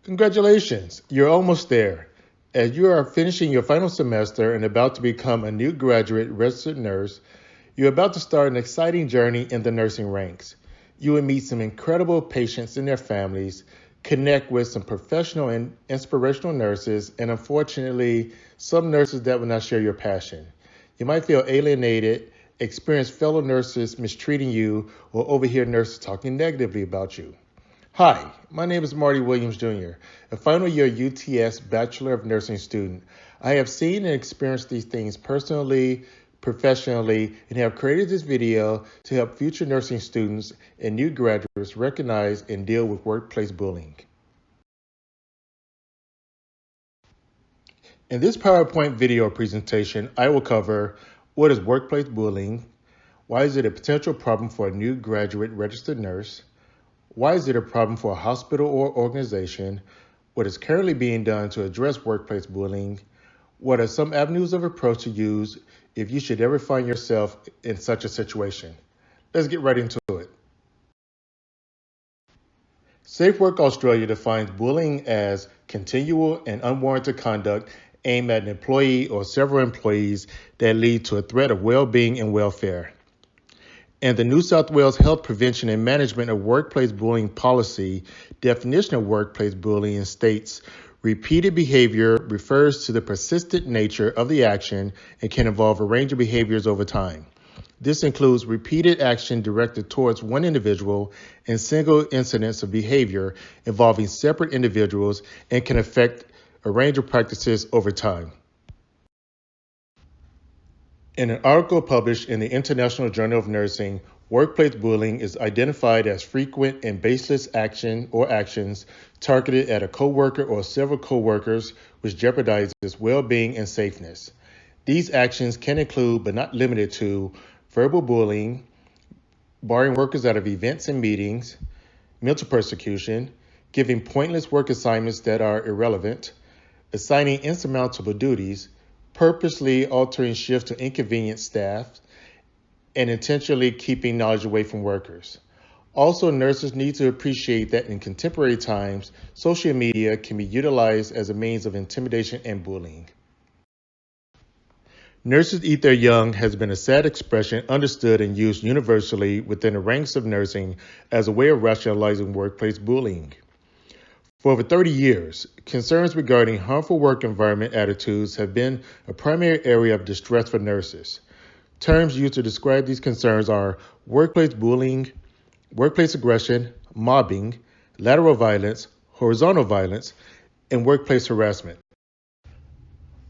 Congratulations, you're almost there. As you are finishing your final semester and about to become a new graduate registered nurse, you're about to start an exciting journey in the nursing ranks. You will meet some incredible patients and their families, connect with some professional and inspirational nurses, and unfortunately, some nurses that will not share your passion. You might feel alienated, experience fellow nurses mistreating you, or overhear nurses talking negatively about you. Hi, my name is Marty Williams Jr., a final year UTS Bachelor of Nursing student. I have seen and experienced these things personally, professionally, and have created this video to help future nursing students and new graduates recognize and deal with workplace bullying. In this PowerPoint video presentation, I will cover what is workplace bullying, why is it a potential problem for a new graduate registered nurse, why is it a problem for a hospital or organization, what is currently being done to address workplace bullying, what are some avenues of approach to use if you should ever find yourself in such a situation. Let's get right into it. Safe Work Australia defines bullying as continual and unwarranted conduct aimed at an employee or several employees that lead to a threat of well-being and welfare. And the New South Wales Health Prevention and Management of Workplace Bullying Policy definition of workplace bullying states, repeated behavior refers to the persistent nature of the action and can involve a range of behaviors over time. This includes repeated action directed towards one individual and single incidents of behavior involving separate individuals and can affect a range of practices over time. In an article published in the International Journal of Nursing, workplace bullying is identified as frequent and baseless action or actions targeted at a coworker or several coworkers which jeopardizes well-being and safeness. These actions can include, but not limited to, verbal bullying, barring workers out of events and meetings, mental persecution, giving pointless work assignments that are irrelevant, assigning insurmountable duties, purposely altering shifts to inconvenience staff, and intentionally keeping knowledge away from workers. Also, nurses need to appreciate that in contemporary times, social media can be utilized as a means of intimidation and bullying. Nurses eat their young has been a sad expression understood and used universally within the ranks of nursing as a way of rationalizing workplace bullying. For over 30 years, concerns regarding harmful work environment attitudes have been a primary area of distress for nurses. Terms used to describe these concerns are workplace bullying, workplace aggression, mobbing, lateral violence, horizontal violence, and workplace harassment.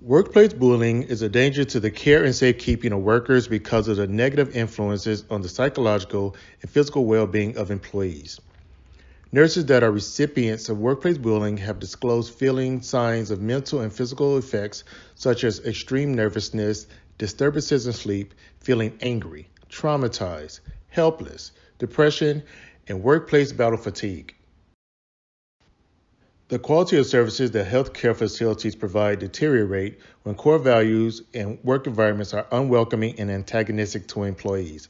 Workplace bullying is a danger to the care and safekeeping of workers because of the negative influences on the psychological and physical well-being of employees. Nurses that are recipients of workplace bullying have disclosed feeling signs of mental and physical effects such as extreme nervousness, disturbances in sleep, feeling angry, traumatized, helpless, depression, and workplace battle fatigue. The quality of services that healthcare facilities provide deteriorate when core values and work environments are unwelcoming and antagonistic to employees.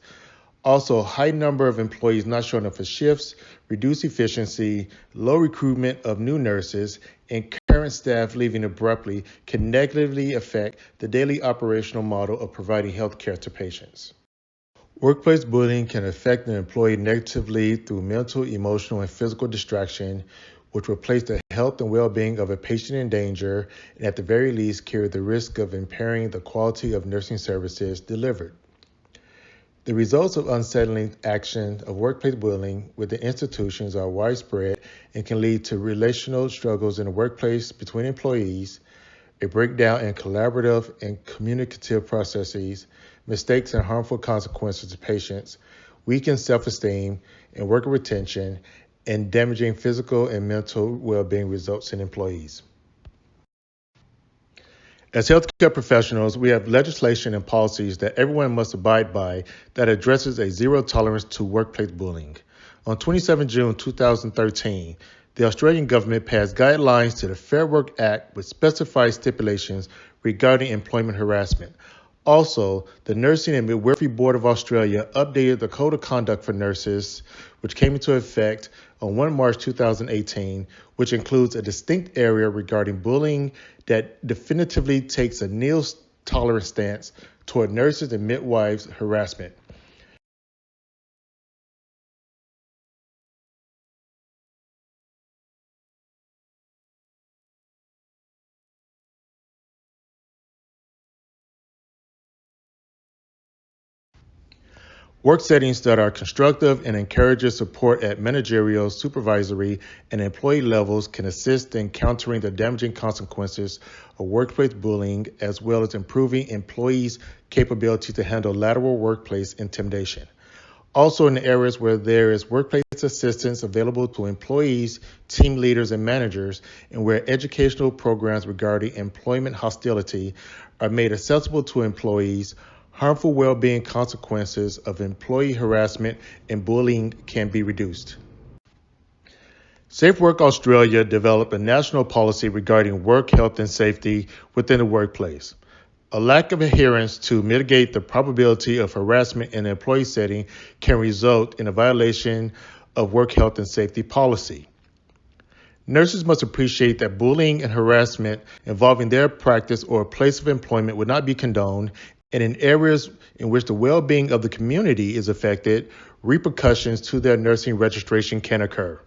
Also, high number of employees not showing up for shifts, reduced efficiency, low recruitment of new nurses, and current staff leaving abruptly can negatively affect the daily operational model of providing health care to patients. Workplace bullying can affect an employee negatively through mental, emotional, and physical distraction, which will place the health and well-being of a patient in danger and at the very least carry the risk of impairing the quality of nursing services delivered. The results of unsettling action of workplace bullying within institutions are widespread and can lead to relational struggles in the workplace between employees, a breakdown in collaborative and communicative processes, mistakes and harmful consequences to patients, weakened self-esteem and worker retention, and damaging physical and mental well-being results in employees. As healthcare professionals, we have legislation and policies that everyone must abide by that addresses a zero tolerance to workplace bullying. On 27 June 2013, the Australian government passed guidelines to the Fair Work Act with specified stipulations regarding employment harassment. Also, the Nursing and Midwifery Board of Australia updated the Code of Conduct for Nurses, which came into effect on 1 March 2018, which includes a distinct area regarding bullying that definitively takes a nil tolerance stance toward nurses and midwives' harassment. Work settings that are constructive and encourages support at managerial, supervisory, and employee levels can assist in countering the damaging consequences of workplace bullying, as well as improving employees' capability to handle lateral workplace intimidation. Also, in areas where there is workplace assistance available to employees, team leaders, and managers, and where educational programs regarding employment hostility are made accessible to employees, harmful well-being consequences of employee harassment and bullying can be reduced. Safe Work Australia developed a national policy regarding work health and safety within the workplace. A lack of adherence to mitigate the probability of harassment in an employee setting can result in a violation of work health and safety policy. Nurses must appreciate that bullying and harassment involving their practice or place of employment would not be condoned, and in areas in which the well-being of the community is affected, repercussions to their nursing registration can occur.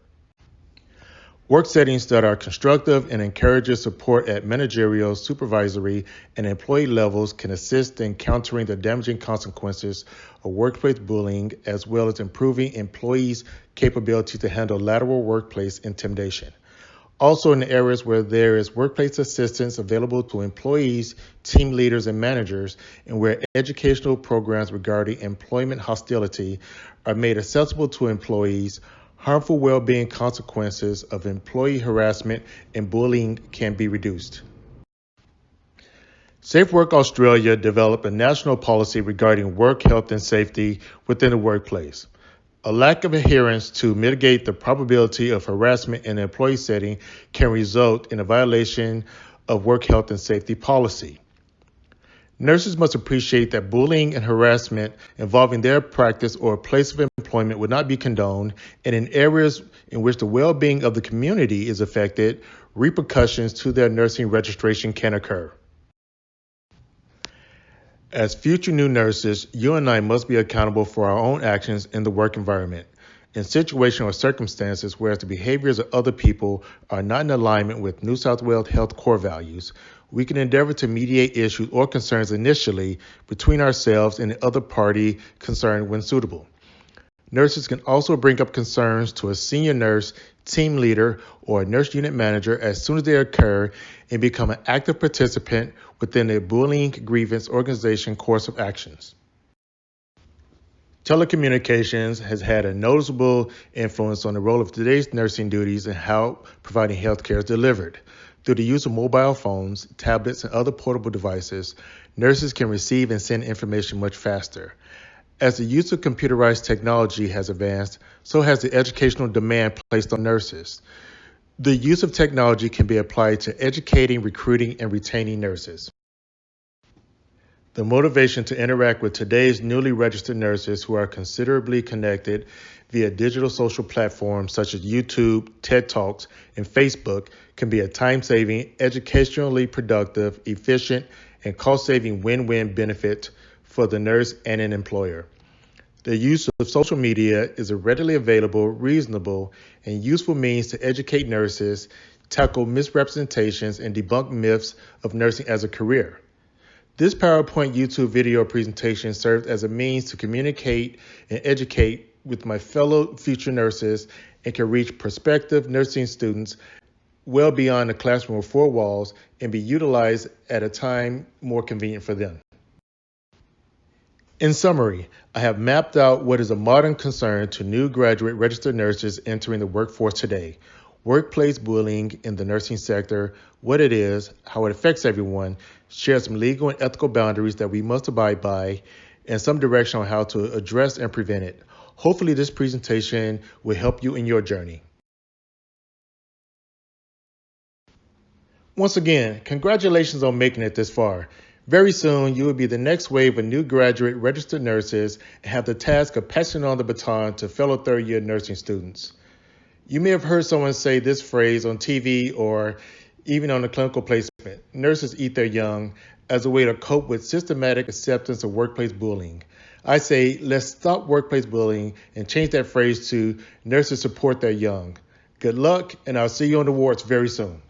Work settings that are constructive and encourages support at managerial, supervisory, and employee levels can assist in countering the damaging consequences of workplace bullying, as well as improving employees' capability to handle lateral workplace intimidation. Also, in areas where there is workplace assistance available to employees, team leaders, and managers, and where educational programs regarding employment hostility are made accessible to employees, harmful well-being consequences of employee harassment and bullying can be reduced. Safe Work Australia developed a national policy regarding work health and safety within the workplace. A lack of adherence to mitigate the probability of harassment in an employee setting can result in a violation of work health and safety policy. Nurses must appreciate that bullying and harassment involving their practice or place of employment would not be condoned, and in areas in which the well-being of the community is affected, repercussions to their nursing registration can occur. As future new nurses, you and I must be accountable for our own actions in the work environment. In situations or circumstances where the behaviors of other people are not in alignment with New South Wales Health core values, we can endeavor to mediate issues or concerns initially between ourselves and the other party concerned when suitable. Nurses can also bring up concerns to a senior nurse, team leader, or a nurse unit manager as soon as they occur and become an active participant within a bullying grievance organization course of actions. Telecommunications has had a noticeable influence on the role of today's nursing duties and how providing health care is delivered. Through the use of mobile phones, tablets, and other portable devices, nurses can receive and send information much faster. As the use of computerized technology has advanced, so has the educational demand placed on nurses. The use of technology can be applied to educating, recruiting, and retaining nurses. The motivation to interact with today's newly registered nurses who are considerably connected via digital social platforms such as YouTube, TED Talks, and Facebook can be a time-saving, educationally productive, efficient, and cost-saving win-win benefit for the nurse and an employer. The use of social media is a readily available, reasonable, and useful means to educate nurses, tackle misrepresentations, and debunk myths of nursing as a career. This PowerPoint YouTube video presentation serves as a means to communicate and educate with my fellow future nurses and can reach prospective nursing students well beyond the classroom of four walls and be utilized at a time more convenient for them. In summary, I have mapped out what is a modern concern to new graduate registered nurses entering the workforce today. Workplace bullying in the nursing sector, what it is, how it affects everyone, share some legal and ethical boundaries that we must abide by, and some direction on how to address and prevent it. Hopefully this presentation will help you in your journey. Once again, congratulations on making it this far. Very soon, you will be the next wave of new graduate registered nurses and have the task of passing on the baton to fellow third-year nursing students. You may have heard someone say this phrase on TV or even on a clinical placement, nurses eat their young, as a way to cope with systematic acceptance of workplace bullying. I say, let's stop workplace bullying and change that phrase to nurses support their young. Good luck, and I'll see you on the wards very soon.